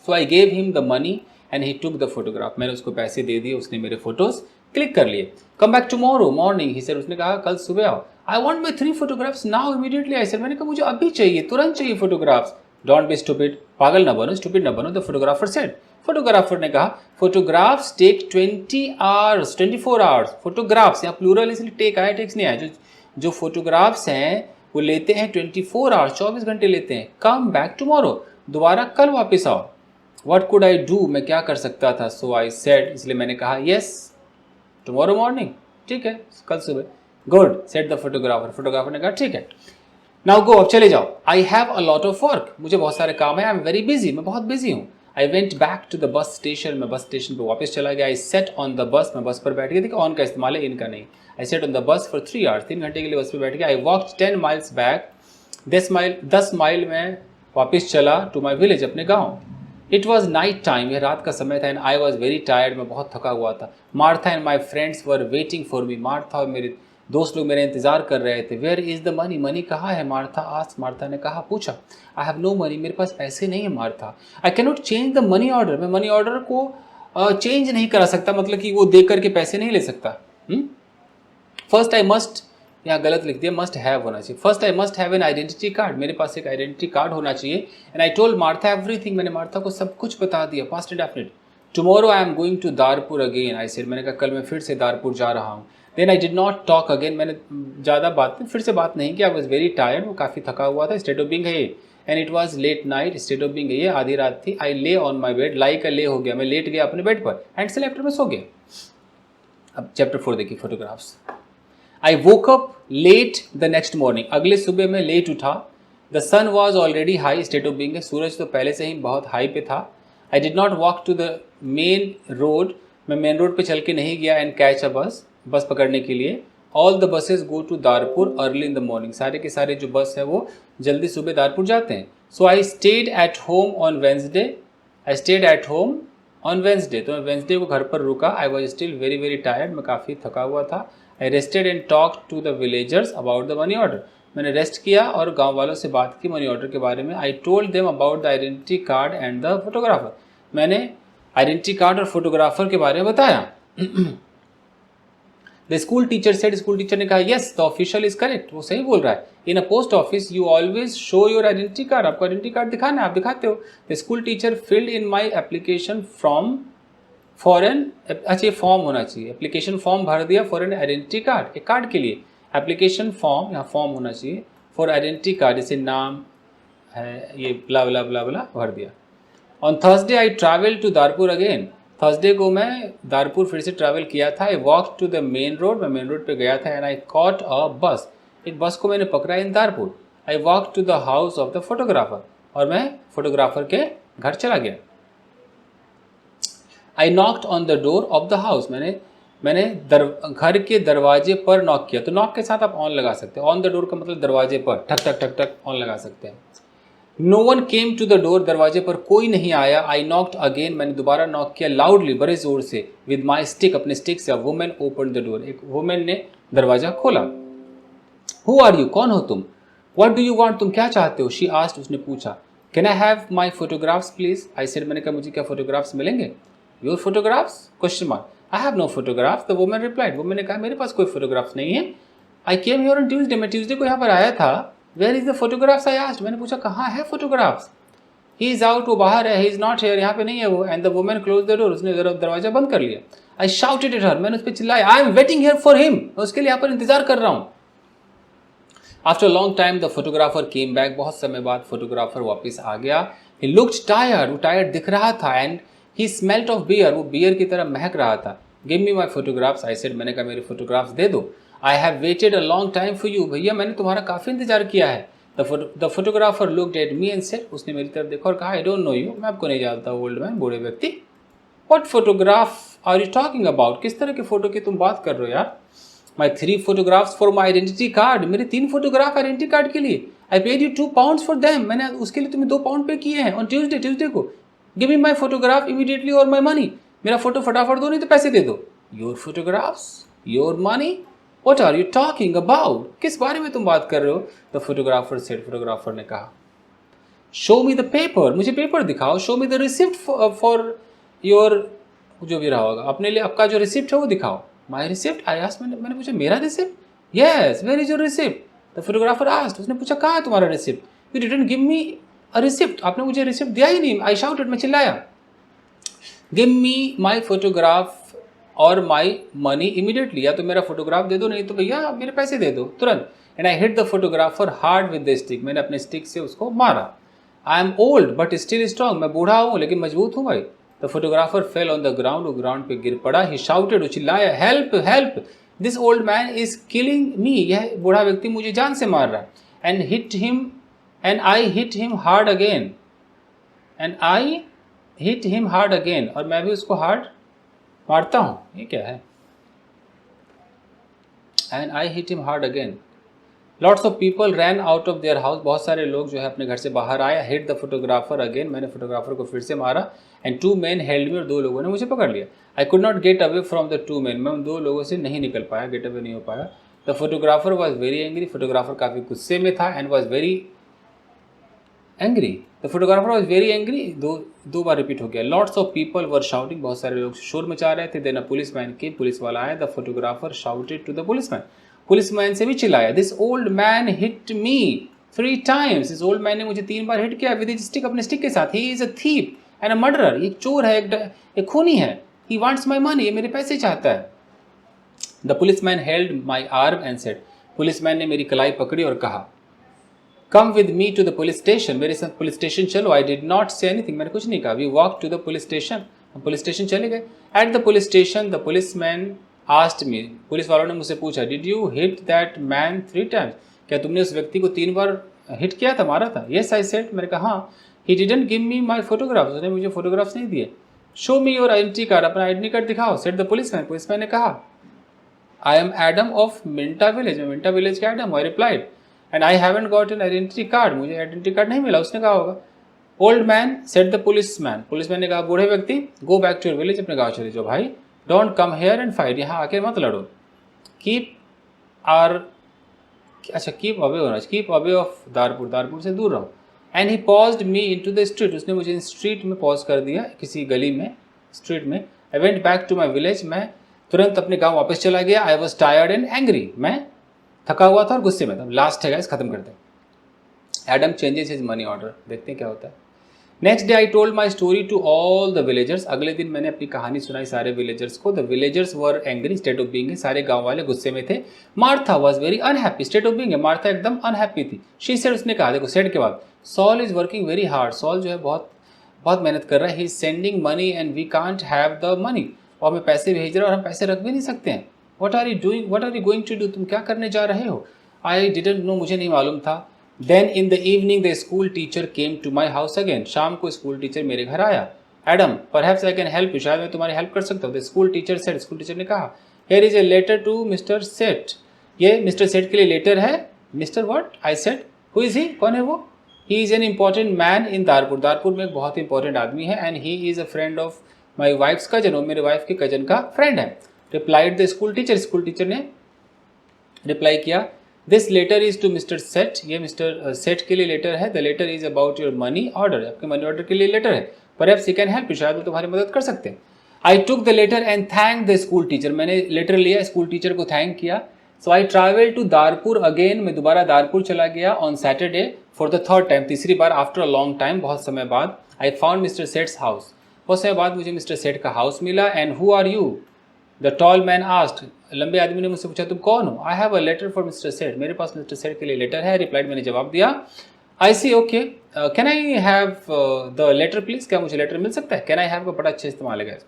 So I gave him the money and he took the photograph, मैंने उसको पैसे दे दिए, उसने मेरे फोटोज क्लिक कर लिए। कम बैक टुमारो मॉर्निंग, ही सेड, उसने कहा कल सुबह आओ। I want my 3 photographs now immediately, I said, मैंने कहा मुझे अभी चाहिए, तुरंत चाहिए फोटोग्राफ्स। डोंट बी स्टूपिड, पागल ना बनो, स्टूपिड ना बनो, द फोटोग्राफर सेड, फोटोग्राफर ने कहा फोटोग्राफ्स टेक 24 आवर्स, फोटोग्राफ्स यहाँ प्लूरल इसलिए टेक आया, टेक्स नहीं आया, जो फोटोग्राफ्स हैं वो लेते हैं 24 आवर्स, 24 घंटे लेते हैं। कम बैक टुमारो, दोबारा कल वापस आओ। व्हाट कुड आई डू, मैं क्या कर सकता था। सो आई सेड, इसलिए मैंने कहा यस टुमारो मॉर्निंग, ठीक है कल सुबह। Good said the photographer, photographer ने कहा ठीक है, नाउ गो, अब चले जाओ। आई have a lot of work, मुझे बहुत सारे काम है, आई एम वेरी बिजी, मैं बहुत बिजी हूँ। I went back to the bus station, मैं बस स्टेशन पर वापस चला गया। आई सेट ऑन द बस, मैं बस पर बैठ गया। देखिए ऑन का इस्तेमाल है, इनका नहीं। I sat on the bus for 3 hours, 3 घंटे के लिए बस पर बैठ गया। I walked 10 miles back, 10 mile में वापस चला टू माई विलेज, अपने गाँव। इट वॉज नाइट टाइम, यह रात का समय था, and I was very tired, मैं बहुत थका हुआ था। Martha and my friends were waiting for me, Martha और मेरे दोस्त लोग मेरा इंतजार कर रहे थे। Where is the money, money कहाँ है, मार्था आस्क्ड, मार्था ने कहा, पूछा। आई हैव नो मनी, मेरे पास पैसे नहीं है Martha. I can not change the money order, मैं मनी ऑर्डर को चेंज नहीं करा सकता, मतलब कि वो दे करके पैसे नहीं ले सकता। फर्स्ट आई मस्ट, यहाँ गलत लिख दिया, मस्ट हैव होना चाहिए। First I must have an identity card, मेरे पास एक आइडेंटिटी कार्ड होना चाहिए। And I told Martha everything, मैंने मार्था को सब कुछ बता दिया, past indefinite. Tomorrow I am going to Darpur again, I said, मैंने कहा कल मैं फिर से दारपुर जा रहा हूँ। Then I did not talk again, मैंने ज़्यादा फिर से बात नहीं की। आई वॉज वेरी टायर्ड, वो काफ़ी थका हुआ था। स्टेट ऑफ बीइंग है and it was late night, state of being है आधी रात थी। आई ले ऑन माई बेड, लाई का ले हो गया, मैं लेट गया अपने बेड पर, एंड स्लेप्ट, में सो गया। अब चैप्टर 4 देखिए, photographs. I woke up late the next morning, अगले सुबह में लेट उठा। The sun was already high, state of being है, सूरज तो पहले से ही बहुत हाई पे था। I did not walk to the main road, मैं मेन रोड पे चल के नहीं गया। एंड कैच अ बस पकड़ने के लिए। All the buses go to Darpur early in the morning, सारे के सारे जो बस है वो जल्दी सुबह दारपुर जाते हैं। So I stayed at home on Wednesday, I stayed at home on Wednesday, तो मैं वेंसडे को घर पर रुका। I was still very very tired, मैं काफ़ी थका हुआ था। I rested and talk to the villagers about the money order, मैंने रेस्ट किया और गांव वालों से बात की मनी ऑर्डर के बारे में। I told them about the identity card and the photographer, मैंने आइडेंटिटी कार्ड और फोटोग्राफर के बारे में बताया। The school teacher said, school teacher ने कहा yes the official is correct, वो सही बोल रहा है। In a post office you always show your identity card, आपको आइडेंटिटी कार्ड दिखाना है, आप दिखाते हो। The school teacher filled in my application from foreign, अच्छा ये फॉर्म होना चाहिए, एप्लीकेशन फॉर्म भर दिया फॉर एन आइडेंटिटी कार्ड, एक कार्ड के लिए एप्लीकेशन फॉर्म, यहाँ फॉर्म होना चाहिए फॉर आइडेंटिटी कार्ड, जैसे नाम है ये ब्ला ब्ला ब्ला ब्ला भर दिया। On Thursday I travel to Darpur again, Thursday को मैं दारपुर फिर से ट्रैवल किया था। I walk to the main road, मैं मेन रोड पे गया था। एंड आई कॉट अ बस, एक बस को मैंने पकड़ा in Darpur. I walk to the house of the photographer, और मैं फोटोग्राफर के घर चला गया। I knocked on the door of the house, मैंने घर के दरवाजे पर नॉक किया। तो नॉक के साथ आप ऑन लगा सकते हैं, ऑन द डोर का मतलब दरवाजे पर ठक ठक ठक ठक ऑन लगा सकते हैं। No one came to the door, दरवाजे पर कोई नहीं आया। आई नॉक्ड अगेन, मैंने दोबारा नॉक किया लाउडली, बड़े जोर से, विद माई स्टिक, अपने स्टिक से। वुमेन ओपन द डोर, एक वुमेन ने दरवाजा खोला। हु आर यू, कौन हो तुम। व्हाट डू यू वांट, तुम क्या चाहते हो। शी आस्क्ड, उसने पूछा। Can I have my photographs please. I said, मैंने कहा मुझे क्या फोटोग्राफ्स मिलेंगे। Your photographs question mark. I have no photographs, the woman replied, woman ने कहा मेरे पास कोई फोटोग्राफ्स नहीं है। I came here on Tuesday, मैं ट्यूसडे को यहाँ पर आया था। Where is the photographs, I asked, मैंने पूछा कहाँ है फोटोग्राफ्स। ही इज आउट, वो बाहर है। ही इज नॉट हियर, यहाँ पे नहीं है वो। And the women close the door, उसने दरवाजा बंद कर लिया। आई शाउटेड एट हर, मैंने उस पर चिल्लाया। I am waiting here for him, मैं उसके लिए यहाँ पर इंतजार कर रहा हूँ। After long time the photographer came back, बहुत समय बाद फोटोग्राफर वापस आ गया। ही लुक्ड टायर्ड, वो टायर्ड दिख रहा था। And he smelt of beer, वो बियर की तरह महक रहा था। Give me my photographs. I said, मैंने कहा मेरे फोटोग्राफ्स दे दो। I have waited a long time for you, भैया मैंने तुम्हारा काफ़ी इंतजार किया है। The photographer looked at me and said, उसने मेरी तरफ देखा और कहा, आई डोंट नो यू, मैं आपको नहीं जानता। ओल्ड मैन, बूढ़े व्यक्ति। What photograph are you talking about, किस तरह के फोटो की तुम बात कर रहे हो यार। माई 3 photographs for my identity card, मेरे 3 फोटोग्राफ आइडेंटिटी कार्ड के लिए। I paid you 2 pounds for them, मैंने उसके लिए तुम्हें 2 पाउंड पे किए हैं ऑन ट्यूजडे को। गिव मी माई फोटोग्राफ इमीडिएटली और माई मनी, मेरा फोटो फटाफट दो नहीं तो पैसे दे दो। Your photographs, your money, what are you talking about, किस बारे में तुम बात कर रहे हो। द फोटोग्राफर सेड, फोटोग्राफर ने कहा, शो मी द पेपर, मुझे पेपर दिखाओ। Show me the receipt for your, जो भी रहा होगा, अपने लिए आपका जो रिसिप्ट है वो दिखाओ। माई रिसिप्ट, आई आस्क्ड, मैंने पूछा मेरा receipt. Yes, where is your receipt. The photographer asked, उसने पूछा कहाँ है तुम्हारा receipt. You didn't give me a receipt, आपने मुझे रिसिप्ट दिया ही नहीं। आई शाउटेड, मैं चिल्लाया। गिव मी माई फोटोग्राफ और माई मनी इमीडिएटली, या तो मेरा फोटोग्राफ दे दो नहीं तो भैया मेरे पैसे दे दो तुरंत। And I hit the photographer hard with the stick, मैंने अपने स्टिक से उसको मारा। I am old but still strong, मैं बूढ़ा हूँ लेकिन मजबूत हूँ भाई। The photographer fell on the ground, वो ग्राउंड पे गिर पड़ा। ही शाउटेड, वो चिल्लाया, help help, this old man is killing मी, यह बूढ़ा व्यक्ति मुझे जान से मार रहा है। And I hit him hard again, और मैं भी उसको हार्ड मारता हूँ, ये क्या है। And I hit him hard again. Lots of people ran out of their house, बहुत सारे लोग जो है अपने घर से बाहर आए। हिट द फोटोग्राफर अगेन, मैंने फोटोग्राफर को फिर से मारा। एंड 2 men हेल्ड मी, और 2 लोगों ने मुझे पकड़ लिया। I could not get away from the 2 men, मैं उन 2 लोगों से नहीं निकल पाया, गेट अवे नहीं हो पाया। The photographer was very angry, photographer काफ़ी गुस्से में था। And was very angry, the photographer was very angry, दो बार रिपीट हो गया। Lots of people were shouting, बहुत सारे लोग शोर मचा रहे थे। Then a policeman came, police वाला आया। The photographer shouted to the policeman, policeman से भी चिल्लाया, this old man hit me 3 times, इस ओल्ड मैन ने मुझे 3 बार हिट किया विद हिज स्टिक, अपने स्टिक के साथ। ही is a thief and a murderer, एक चोर है, एक खूनी है। ही वांट्स माई मनी, ये मेरे पैसे चाहता है। The policeman held my arm and said, policeman ने मेरी कलाई पकड़ी और कहा, come with me to the police station, मेरे साथ पुलिस स्टेशन चलो। I did not say anything, मैंने कुछ नहीं कहा। We walk to the police station, हम पुलिस स्टेशन चले गए। At the police station the policeman asked me, police वालों ने मुझसे पूछा, did you hit that man 3 times, क्या तुमने उस व्यक्ति को 3 बार हिट किया था, मारा था। येस आई सेड, मैंने कहा हाँ। He didn't give me my photographs, उसने मुझे फोटोग्राफ्स नहीं दिए। Show me your identity card, अपना आइडेंटिटी कार्ड दिखाओ। सेड द पुलिसमैन, पुलिसमैन ने कहा, आई एम एडम ऑफ मिंटा विलेज, मैं मिंटा विलेज का Adam. I replied, and I haven't got an identity card, मुझे आइडेंटिटी कार्ड नहीं मिला। उसने कहा होगा। Old man said the policeman, policeman ने कहा, बूढ़े व्यक्ति, go back to your village, अपने गाँव चले जाओ भाई। Don't come here and fight, यहाँ आके मत लड़ो। कीप अवे होना चाहिए, कीप अवे ऑफ दारपुर, दारपुर से दूर रहो। And he paused me into the street, उसने मुझे स्ट्रीट में पॉज कर दिया, किसी गली में, स्ट्रीट में। I went back to my village, मैं तुरंत अपने गाँव वापस चला गया। I was tired and angry, मैं थका हुआ था और गुस्से में था। लास्ट है गाइस, खत्म करते हैं। Adam changes his money order, देखते हैं क्या होता है। Next day I told my story to all the villagers, अगले दिन मैंने अपनी कहानी सुनाई सारे विलेजर्स को। The villagers were angry state of being, सारे गांव वाले गुस्से में थे। Martha was very unhappy state of being, Martha एकदम अनहैप्पी थी। शी सेड, उसने कहा, देखो सेड के बाद, Saul is working very hard, sol जो है बहुत बहुत मेहनत कर रहा है। He is sending money and we can't have the money, और हमें पैसे भेज रहा है और हम पैसे रख भी नहीं सकते हैं। What are you doing, what are you going to do, तुम क्या करने जा रहे हो। आई डिडंट नो, मुझे नहीं मालूम था। Then in the evening the school teacher came to my house again, शाम को स्कूल टीचर मेरे घर आया। Adam, perhaps I can help you, शायद मैं तुम्हारी हेल्प कर सकता हूँ। The school teacher said, school teacher ने कहा, here is a letter to mister Seth, ये मिस्टर सेठ के लिए लेटर है। Mister what, I said, who is he, कौन है वो। He is an important man in दारपुर, दारपुर में एक बहुत इंपॉर्टेंट आदमी है। And he is a friend of my wife's cousin, वो मेरे वाइफ के कजन का फ्रेंड है। रिप्लाइड द स्कूल टीचर ने रिप्लाई किया, this letter is to mister Seth, ये मिस्टर सेठ के लिए लेटर है। The letter is about your money order, आपके मनी ऑर्डर के लिए लेटर है। Perhaps he can help you, शायद वो तुम्हारी मदद कर सकते हैं। I took the letter and thank the school teacher, मैंने लेटर लिया, स्कूल टीचर को थैंक किया। So I travel to Darpur again, मैं दोबारा दारपुर चला गया on Saturday for the 3rd time, तीसरी बार आफ्टर अ लॉन्ग टाइम, बहुत समय बाद। I found Mister Seth's house, बहुत समय बाद मुझे मिस्टर सेठ का हाउस मिला। And who are you, the tall man asked, लंबे आदमी ने मुझसे पूछा, तुम कौन हो। I have a letter for mister Seth, मेरे पास मिस्टर सेठ के लिए लेटर है। रिप्लाइड, मैंने जवाब दिया। I see, okay, can I have the letter please, क्या मुझे लेटर मिल सकता है। कैन आई हैव का बड़ा अच्छा इस्तेमाल है।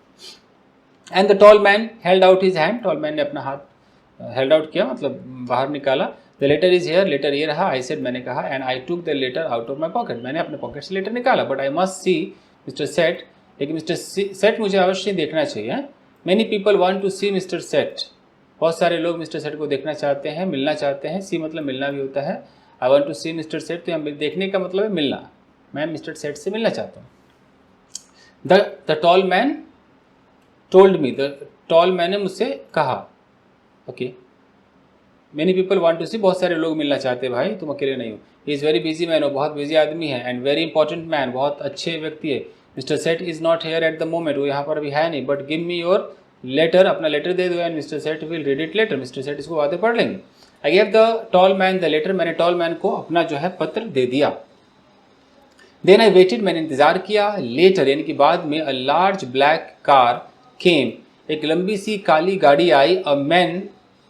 And the tall man held out his hand, tall man ने अपना हाथ हेल्ड आउट किया, मतलब बाहर निकाला। The letter is here, letter ये रहा। आई सेड, मैंने कहा, and I took the letter out of my pocket, मैंने अपने पॉकेट से लेटर निकाला। But I must see mister Seth, लेकिन मिस्टर सेट मुझे अवश्य देखना चाहिए। Many people want to see mister Seth, बहुत सारे लोग मिस्टर सेट को देखना चाहते हैं, मिलना चाहते हैं। सी मतलब मिलना भी होता है। I want to see mister Seth, तो यहाँ देखने का मतलब है मिलना, मैं मिस्टर सेट से मिलना चाहता हूँ। The tall man told me, the tall man ने मुझसे कहा। Okay, many people want to see, बहुत सारे लोग मिलना चाहते हैं भाई, तुम अकेले नहीं हो। He is very busy man, वो बहुत बिजी आदमी है। एंड वेरी इंपॉर्टेंट मैन, बहुत अच्छे व्यक्ति है। Mister Seth is not here at the moment, वो यहाँ पर अभी है नहीं। But give me your letter, अपना लेटर दे दो, and mister Seth will read it letter, mister Seth इसको बातें पढ़ लेंगे। I gave the tall man the letter, मैंने टॉल मैन को अपना जो है पत्र दे दिया। देन आई वेटेड, मैंने इंतजार किया। लेटर यानी कि बाद में, a large black car came, एक लंबी सी काली गाड़ी आई। A man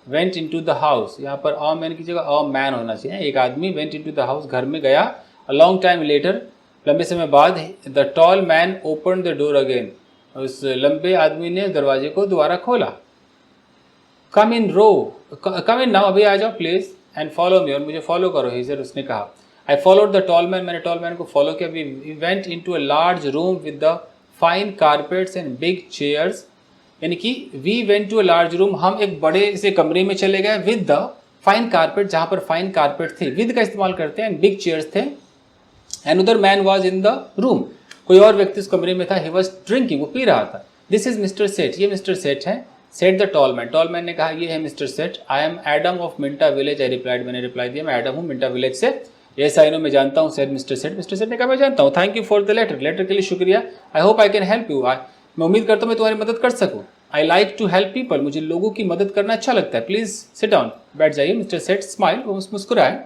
went in to the house, यहाँ पर अ मैन की जगह अ मैन होना चाहिए। एक आदमी went in to the house, घर में गया। अ लॉन्ग टाइम लेटर, लंबे समय बाद, the tall man open the door again, उस लंबे आदमी ने दरवाजे को दोबारा खोला। कम इन रो, कम इन नाउ, अभी आ जाओ प्लीज, एंड फॉलो मी, और मुझे फॉलो करो, ही सेड, उसने कहा। I followed the tall man, मैंने टॉल मैन को फॉलो किया। We went in to a large room with the fine carpets and big chairs, यानी कि we went to a large room, हम एक बड़े से कमरे में चले गए। विद द फाइन कारपेट, जहाँ पर फाइन कारपेट थे, विद का इस्तेमाल करते हैं, एंड बिग चेयर्स थे। एंड उधर man was in the room, कोई और व्यक्ति उस कमरे में था। ही वॉज ड्रिंकिंग, वो पी रहा था। दिस इज मिस्टर सेट, ये मिस्टर सेट है। Set the tall man, toll man ने कहा, ये है mister set. I am Adam of मिंटा village, I replied, मैंने रिप्लाई दिया, मैं एडम हूँ मिंटा विलेज से। यस आई नो, मैं जानता हूँ, said mister Seth. Mister Seth ने कहा, मैं जानता हूँ। Thank you for the letter, letter के लिए शुक्रिया। I hope I can help you, मैं उम्मीद करता हूँ मैं तुम्हारी मदद कर सकूँ। I like to help people, मुझे लोगों की मदद करना अच्छा लगता है। प्लीज सिट डाउन, बैठ जाइए। मिस्टर सेट स्माइल, वो मुस्कुराए।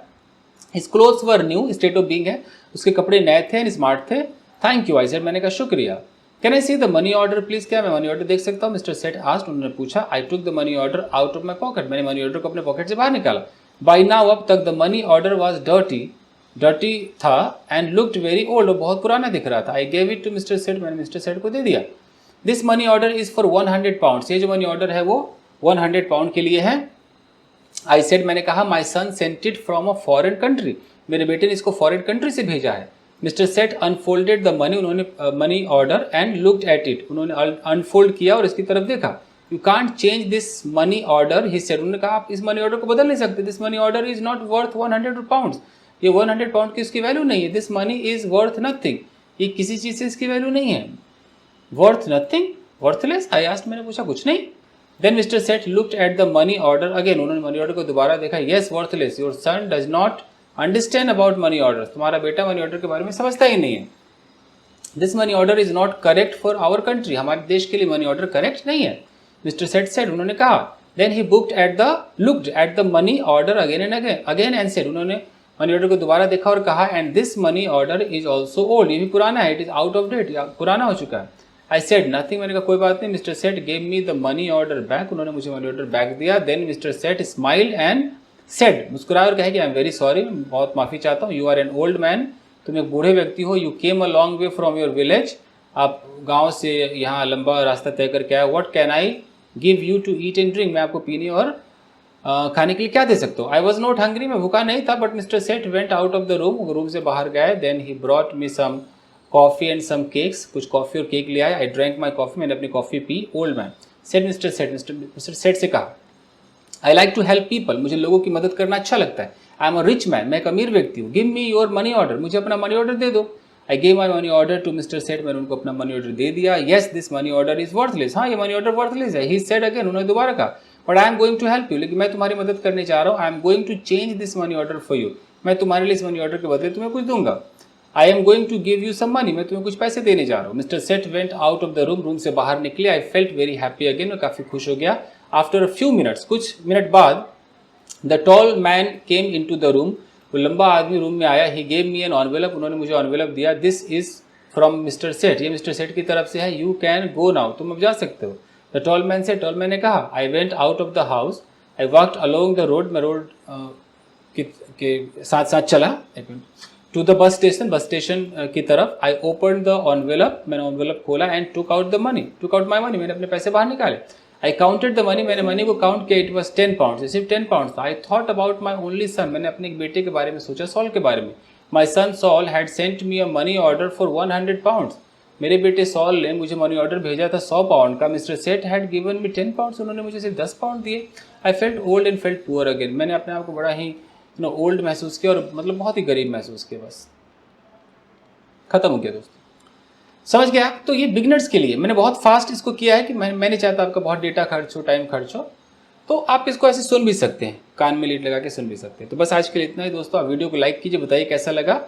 His clothes were new, state of being है, उसके कपड़े नए थे एंड स्मार्ट थे। थैंक यू, आई सेड, मैंने कहा शुक्रिया। Can I see the money order please, क्या मैं मनी ऑर्डर देख सकता हूँ? मिस्टर सेट आस्क्ड, उन्होंने पूछा। I took the money order out of my pocket, मैंने मनी ऑर्डर को अपने पॉकेट से बाहर निकाला। बाई नाउ, अब तक, the money order was dirty, dirty था, एंड लुक्ड वेरी ओल्ड, बहुत पुराना दिख रहा था। I gave it to mister set, मैंने मिस्टर सेट को दे दिया। This money order is for 100 pound, ये जो मनी ऑर्डर है वो 100 पाउंड के लिए है। आई सेड, मैंने कहा, my son sent it from a foreign country, मेरे बेटे ने इसको फॉरेन कंट्री से भेजा है। Mister Seth unfolded the money, उन्होंने money order and looked at it, उन्होंने अनफोल्ड किया और इसकी तरफ देखा। You can't change this money order, he said, उन्होंने कहा, आप इस मनी ऑर्डर को बदल नहीं सकते। This money order is not worth 100 pound, ये 100 पाउंड की इसकी वैल्यू नहीं है। This money is worth nothing, ये किसी चीज़ से इसकी वैल्यू नहीं है। Worth nothing, worthless, I asked, मैंने पूछा, कुछ नहीं। Then mister Seth looked at the money order again, उन्होंने मनी ऑर्डर को दोबारा देखा। Yes, worthless, your son does not understand about money order, तुम्हारा बेटा मनी ऑर्डर के बारे में समझता ही नहीं है। This money order is not correct for our country, हमारे देश के लिए मनी ऑर्डर करेक्ट नहीं है। मिस्टर सेट सेड, उन्होंने कहा। Then he looked at the money order again and again and said, उन्होंने मनी ऑर्डर को दोबारा देखा और कहा, and this money order is also old, ये भी पुराना है, it is out of date, पुराना हो चुका है। आई सेड नथिंग, मैंने कहा कोई बात नहीं। Mister Seth gave me the money order back, उन्होंने मुझे मनी ऑर्डर बैक दिया। Then mister Seth smiled and said, मुस्कुराया और कहे कि आई एम वेरी सॉरी, मैं बहुत माफ़ी चाहता हूँ। You are an old man, तुम एक बूढ़े व्यक्ति हो। You came a long way from your village, आप गाँव से यहाँ लंबा रास्ता तय करके आए। What can I give you to eat and drink, मैं आपको पीने और खाने के लिए क्या दे सकता हूँ? आई वॉज नॉट हंग्री, मैं भूखा नहीं था। But mister Set went out of the room से बाहर गए। Then he brought me some coffee and some cakes, कुछ कॉफ़ी और केक ले आया। आई ड्रैंक माई कॉफ़ी, मैंने अपनी कॉफ़ी पी। Old man said, mister Set से कहा, I like to help people, मुझे लोगों की मदद करना अच्छा लगता है। I am a rich man, मैं एक अमीर व्यक्ति हूँ। Give me your money order, मुझे अपना मनी ऑर्डर दे दो। I gave my money order to mister set, मैंने उनको अपना मनी ऑर्डर दे दिया। Yes, this money order is worthless, हाँ ये मनी ऑर्डर वर्थलेस है। ही सेड अगेन, उन्होंने दोबारा कहा, but I am going to help you, लेकिन मैं तुम्हारी मदद करने जा रहा हूँ। I am going to change this money order for you, मैं तुम्हारे लिए इस मनी ऑर्डर के बदले तुम्हें कुछ दूंगा। I am going to give you some money, मैं तुम्हें कुछ पैसे देने जा रहा हूँ। Mister Set went out of the room से बाहर निकले। I felt very happy again, मैं काफ़ी खुश हो गया। आफ्टर अ फ्यू मिनट्स, कुछ मिनट बाद, the tall man came in to the room, वो लंबा आदमी रूम में आया। He gave me an envelope, उन्होंने मुझे एनवेलप दिया। This is from mister set, ये मिस्टर सेट की तरफ से है। यू कैन गो नाउ, तुम अब जा सकते हो। द टॉल मैन से, टॉल मैन ने कहा। I went out of the house, I walked along the road, मैं रोड के साथ साथ चला। टू द बस स्टेशन की तरफ। आई ओपन द एनवेलप, मैंने एनवेलप खोला and took out my money, मैंने अपने पैसे बाहर निकाले। आई काउंटेड द मनी, मैंने मनी को काउंट किया, इट वॉज 10 पाउंड, सिर्फ 10 पाउंड था। I thought about my only सन, मैंने अपने एक बेटे के बारे में सोचा, सॉल के बारे में। My son Saul had sent me a money order for 100 pound, मेरे बेटे सॉल ने मुझे मनी ऑर्डर भेजा था 100 पाउंड का। मिस्टर सेठ हैड गिवन मी 10 पाउंड, उन्होंने मुझे सिर्फ 10 पाउंड दिए। I felt old and felt poor again, मैंने अपने आप को बड़ा ही ओल्ड महसूस किया और मतलब बहुत ही गरीब महसूस किया। बस खत्म हो गया दोस्तों, समझ गया आप? तो ये बिगनर्स के लिए मैंने बहुत फास्ट इसको किया है कि मैं नहीं चाहता आपका बहुत डेटा खर्च हो, टाइम खर्च हो, तो आप इसको ऐसे सुन भी सकते हैं, कान में लीड लगा के सुन भी सकते हैं। तो बस आज के लिए इतना ही दोस्तों। आप वीडियो को लाइक कीजिए, बताइए कैसा लगा,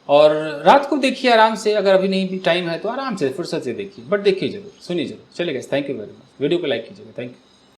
और रात को देखिए आराम से, अगर अभी नहीं भी टाइम है तो आराम से फुर्सत से देखिए, बट देखिए जरूर, सुनिए जरूर। चलिए guys, thank you very much. Video को लाइक कीजिएगा, थैंक यू।